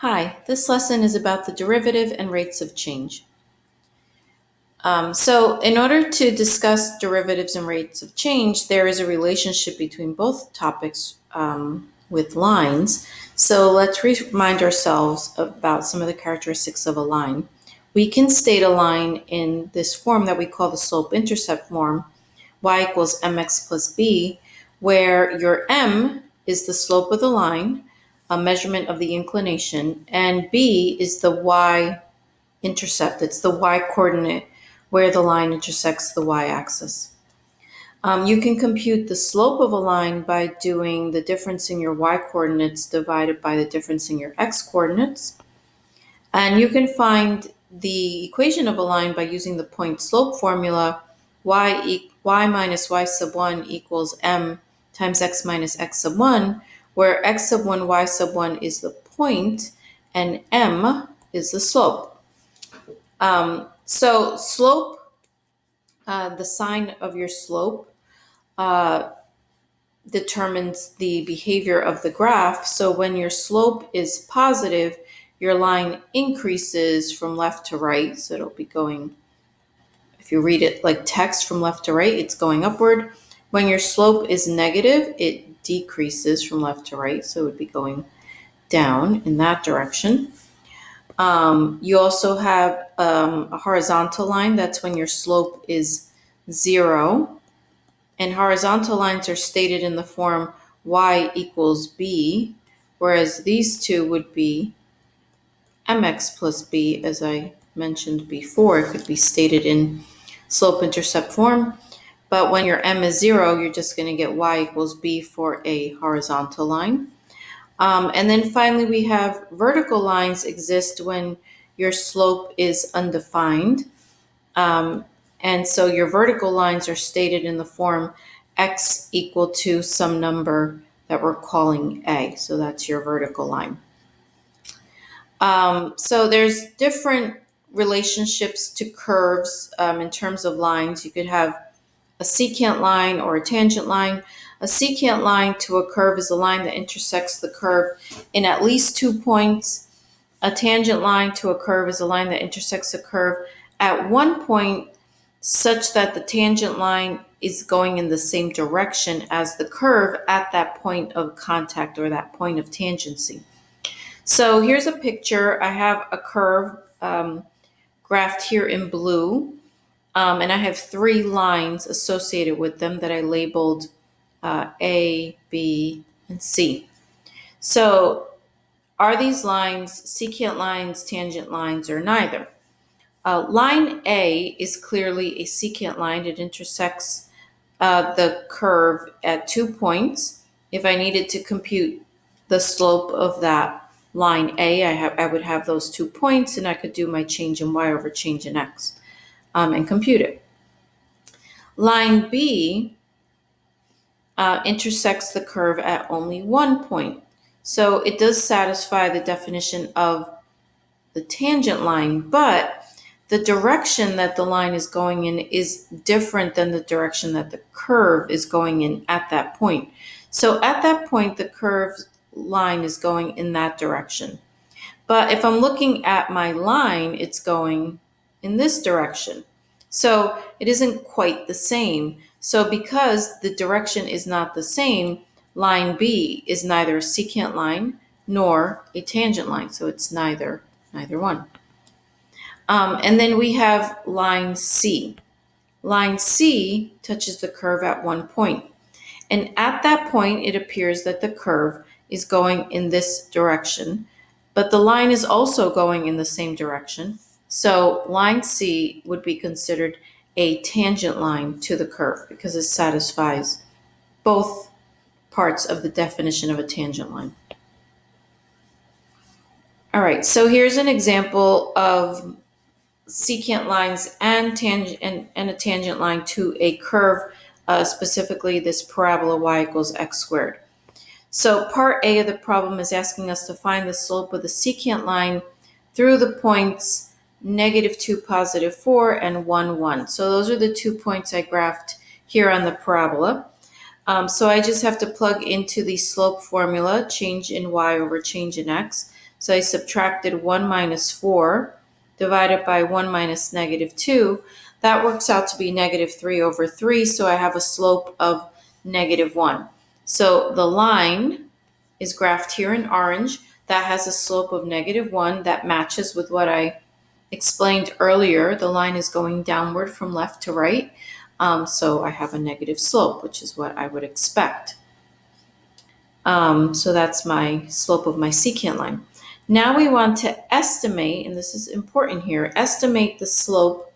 Hi, this lesson is about the derivative and rates of change. So in order to discuss derivatives and rates of change, there is a relationship between both topics with lines. So let's remind ourselves about some of the characteristics of a line. We can state a line in this form that we call the slope-intercept form, y equals mx plus b, where your m is the slope of the line, a measurement of the inclination, and b is the y-intercept. It's the y-coordinate where the line intersects the y-axis. You can compute the slope of a line by doing the difference in your y-coordinates divided by the difference in your x-coordinates. And you can find the equation of a line by using the point slope formula, y minus y sub 1 equals m times x minus x sub 1, where x sub 1, y sub 1 is the point, and m is the slope. So slope, the sign of your slope, determines the behavior of the graph. So when your slope is positive, your line increases from left to right. So it'll be going, if you read it like text from left to right, it's going upward. When your slope is negative, it decreases from left to right. So it would be going down in that direction. You also have a horizontal line. That's when your slope is 0. And horizontal lines are stated in the form y equals b, whereas these two would be mx plus b, as I mentioned before. It could be stated in slope-intercept form. But when your m is 0, you're just going to get y equals b for a horizontal line. And then finally, we have vertical lines exist when your slope is undefined. And so your vertical lines are stated in the form x equal to some number that we're calling a. So that's your vertical line. So there's different relationships to curves in terms of lines. You could have a secant line or a tangent line. A secant line to a curve is a line that intersects the curve in at least 2 points. A tangent line to a curve is a line that intersects a curve at 1 point, such that the tangent line is going in the same direction as the curve at that point of contact or that point of tangency. So here's a picture. I have a curve graphed here in blue, and I have 3 lines associated with them that I labeled A, B, and C. So are these lines secant lines, tangent lines, or neither? Line A is clearly a secant line. It intersects the curve at 2 points. If I needed to compute the slope of that line A, I would have those 2 points, and I could do my change in y over change in x and compute it. Line B intersects the curve at only 1 point. So it does satisfy the definition of the tangent line, but the direction that the line is going in is different than the direction that the curve is going in at that point. So at that point, the curve line is going in that direction. But if I'm looking at my line, it's going in this direction. So it isn't quite the same. So because the direction is not the same, line B is neither a secant line nor a tangent line. So it's neither one. And then we have line C. Line C touches the curve at 1 point. And at that point, it appears that the curve is going in this direction, but the line is also going in the same direction. So line C would be considered a tangent line to the curve because it satisfies both parts of the definition of a tangent line. All right, so here's an example of secant lines and a tangent line to a curve, specifically this parabola y equals x squared. So part A of the problem is asking us to find the slope of the secant line through the points -2, +4, and 1, 1. So those are the 2 points I graphed here on the parabola. So I just have to plug into the slope formula, change in y over change in x. So I subtracted 1 minus 4 divided by 1 minus negative 2. That works out to be negative 3 over 3, so I have a slope of negative 1. So the line is graphed here in orange. That has a slope of negative 1. That matches with what I explained earlier. The line is going downward from left to right. So I have a negative slope, which is what I would expect. So that's my slope of my secant line. Now we want to estimate, and this is important here, estimate the slope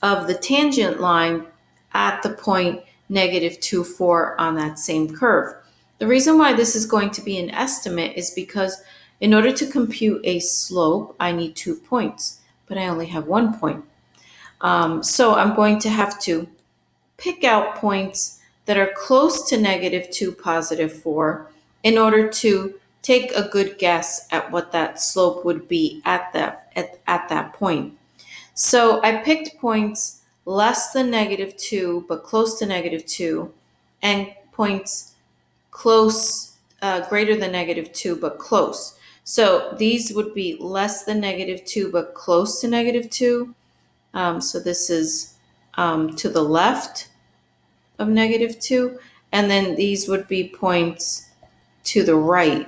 of the tangent line at the point negative 2, 4 on that same curve. The reason why this is going to be an estimate is because in order to compute a slope, I need 2 points, but I only have 1 point. So I'm going to have to pick out points that are close to negative 2, positive 4 in order to take a good guess at what that slope would be at that point. So I picked points less than negative 2 but close to negative 2, and points greater than negative 2 but close. So these would be less than negative 2 but close to negative 2. So this is to the left of negative 2. And then these would be points to the right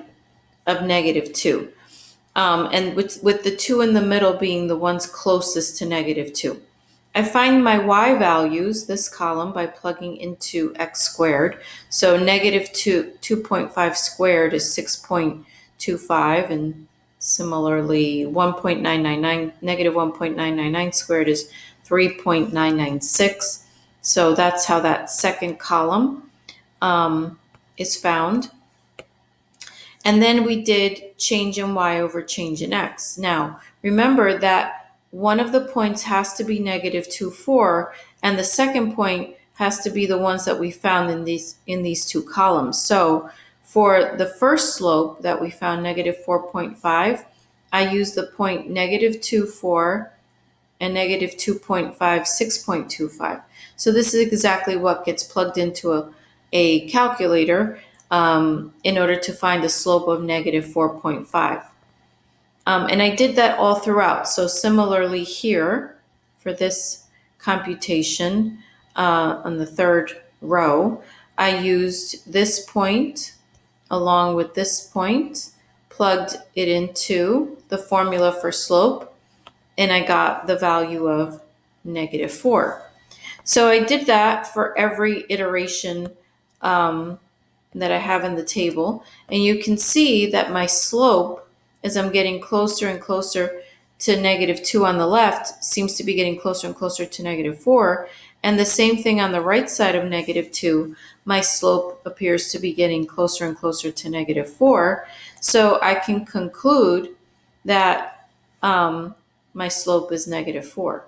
of negative 2. And with the 2 in the middle being the ones closest to negative 2. I find my y values, this column, by plugging into x squared. So negative 2.5 squared is 6.25, and similarly negative 1.999 squared is 3.996. So that's how that second column is found. And then we did change in y over change in x. Now, remember that one of the points has to be negative 2, 4, and the second point has to be the ones that we found in these two columns. So for the first slope that we found, negative 4.5, I used the point negative 2, 4, and negative 2.5, 6.25. So this is exactly what gets plugged into a calculator in order to find the slope of negative 4.5. And I did that all throughout. So similarly here, for this computation on the third row, I used this point along with this point, plugged it into the formula for slope, and I got the value of negative 4. So I did that for every iteration that I have in the table, and you can see that my slope, as I'm getting closer and closer to negative 2 on the left, seems to be getting closer and closer to negative 4. And the same thing on the right side of negative 2, my slope appears to be getting closer and closer to negative 4. So I can conclude that my slope is negative 4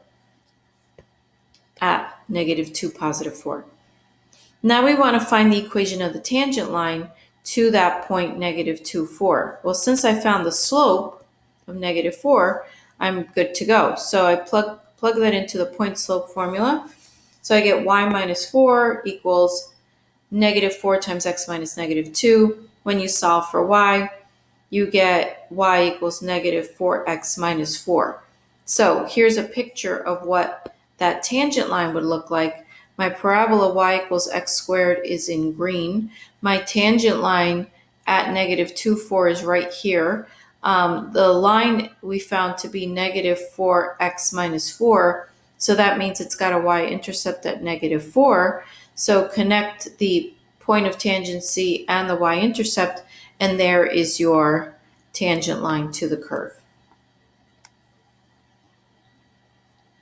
at negative 2, positive 4. Now we want to find the equation of the tangent line to that point negative 2, 4. Well, since I found the slope of negative 4, I'm good to go. So I plug that into the point slope formula. So I get y minus 4 equals negative 4 times x minus negative 2. When you solve for y, you get y equals negative 4x minus 4. So here's a picture of what that tangent line would look like. My parabola y equals x squared is in green. My tangent line at negative 2, 4 is right here. The line we found to be negative 4x minus 4, so that means it's got a y-intercept at negative 4. So connect the point of tangency and the y-intercept, and there is your tangent line to the curve.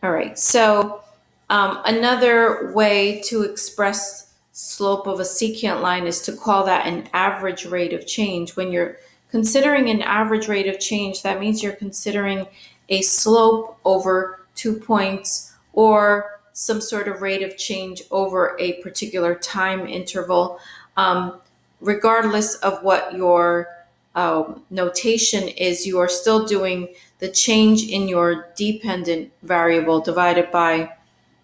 All right, so another way to express slope of a secant line is to call that an average rate of change. When you're considering an average rate of change, that means you're considering a slope over 2 points or some sort of rate of change over a particular time interval. Regardless of what your notation is, you are still doing the change in your dependent variable divided by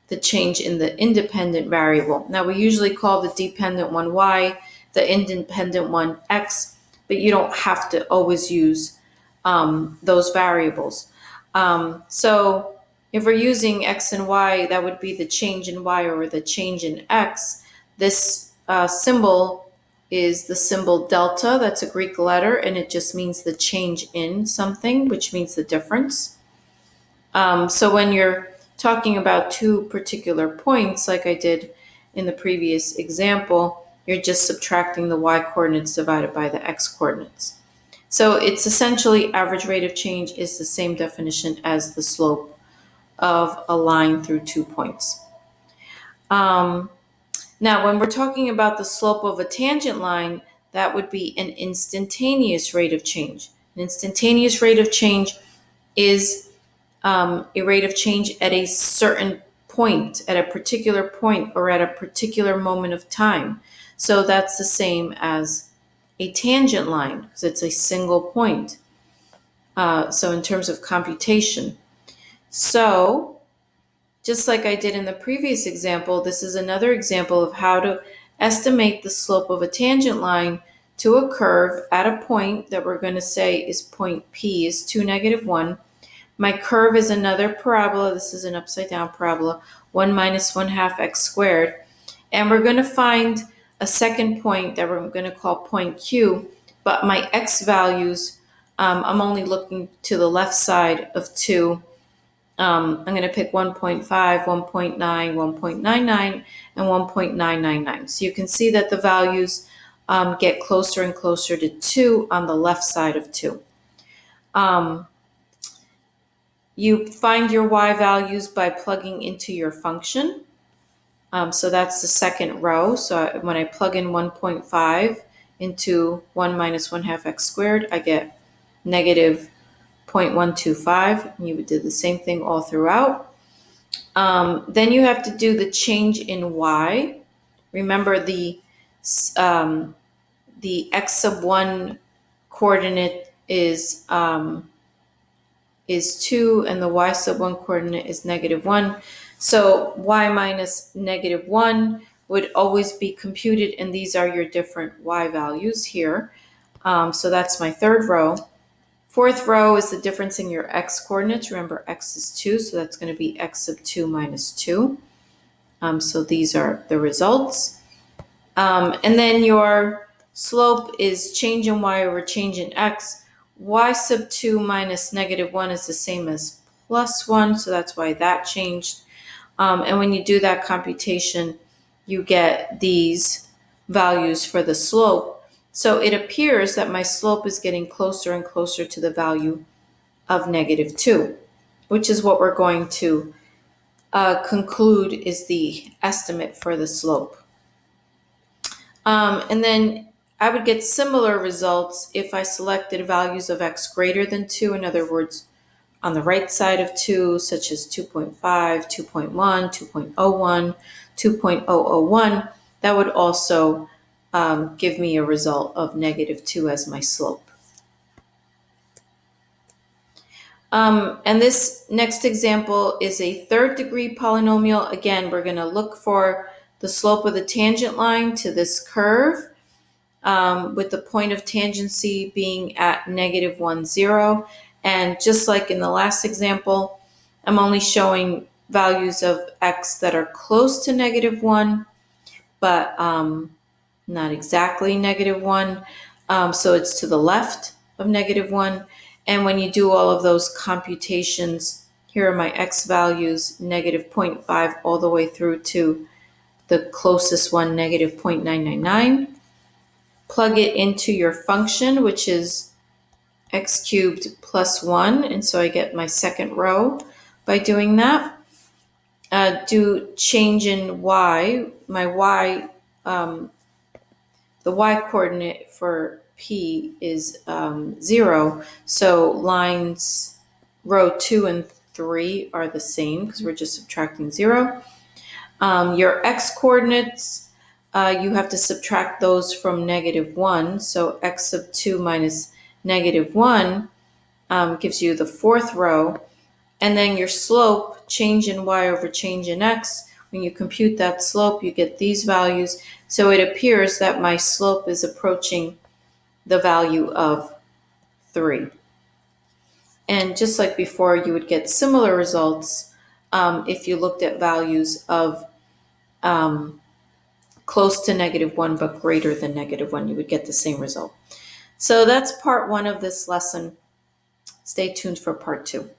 the change in the independent variable. Now, we usually call the dependent one y, the independent one x, but you don't have to always use those variables. So if we're using x and y, that would be the change in y over the change in x. This symbol is the symbol delta. That's a Greek letter, and it just means the change in something, which means the difference. So when you're talking about two particular points, like I did in the previous example, you're just subtracting the y coordinates divided by the x coordinates. So it's essentially average rate of change is the same definition as the slope of a line through 2 points. Now, when we're talking about the slope of a tangent line, that would be an instantaneous rate of change. An instantaneous rate of change is a rate of change at a certain point, at a particular point, or at a particular moment of time. So that's the same as a tangent line, because it's a single point. So in terms of computation. So just like I did in the previous example, this is another example of how to estimate the slope of a tangent line to a curve at a point that we're going to say is point P is 2, -1. My curve is another parabola. This is an upside down parabola, 1 minus 1/2 x squared. And we're going to find a second point that we're going to call point Q, but my x values, I'm only looking to the left side of 2. I'm going to pick 1.5, 1.9, 1.99, and 1.999. So you can see that the values get closer and closer to 2 on the left side of 2. You find your y values by plugging into your function. So that's the second row. So when I plug in 1.5 into 1 minus 1/2 x squared, I get negative 0.125. You would do the same thing all throughout. Then you have to do the change in y. Remember the x sub 1 coordinate is 2 and the y sub 1 coordinate is -1. So y minus -1 would always be computed, and these are your different y values here. So that's my third row. Fourth row is the difference in your x coordinates. Remember, x is 2, so that's going to be x sub 2 minus 2. So these are the results. And then your slope is change in y over change in x. Y sub 2 minus -1 is the same as +1, so that's why that changed. And when you do that computation, you get these values for the slope. So it appears that my slope is getting closer and closer to the value of -2, which is what we're going to conclude is the estimate for the slope. And then I would get similar results if I selected values of x greater than 2. In other words, on the right side of 2, such as 2.5, 2.1, 2.01, 2.001, that would also give me a result of -2 as my slope. And this next example is a third degree polynomial. Again, we're going to look for the slope of the tangent line to this curve, with the point of tangency being at -1, 0. And just like in the last example, I'm only showing values of x that are close to -1, but not exactly -1. So it's to the left of -1. And when you do all of those computations, here are my x values, -0.5 all the way through to the closest one, -0.999. Plug it into your function, which is x cubed plus 1. And so I get my second row by doing that. Do change in y. My y, the y coordinate for P is 0. So lines row 2 and 3 are the same because we're just subtracting 0. Your x coordinates, you have to subtract those from -1. So x sub 2 minus -1 gives you the fourth row. And then your slope, change in y over change in x, when you compute that slope, you get these values. So it appears that my slope is approaching the value of 3. And just like before, you would get similar results if you looked at values of close to -1 but greater than -1. You would get the same result. So that's part 1 of this lesson. Stay tuned for part 2.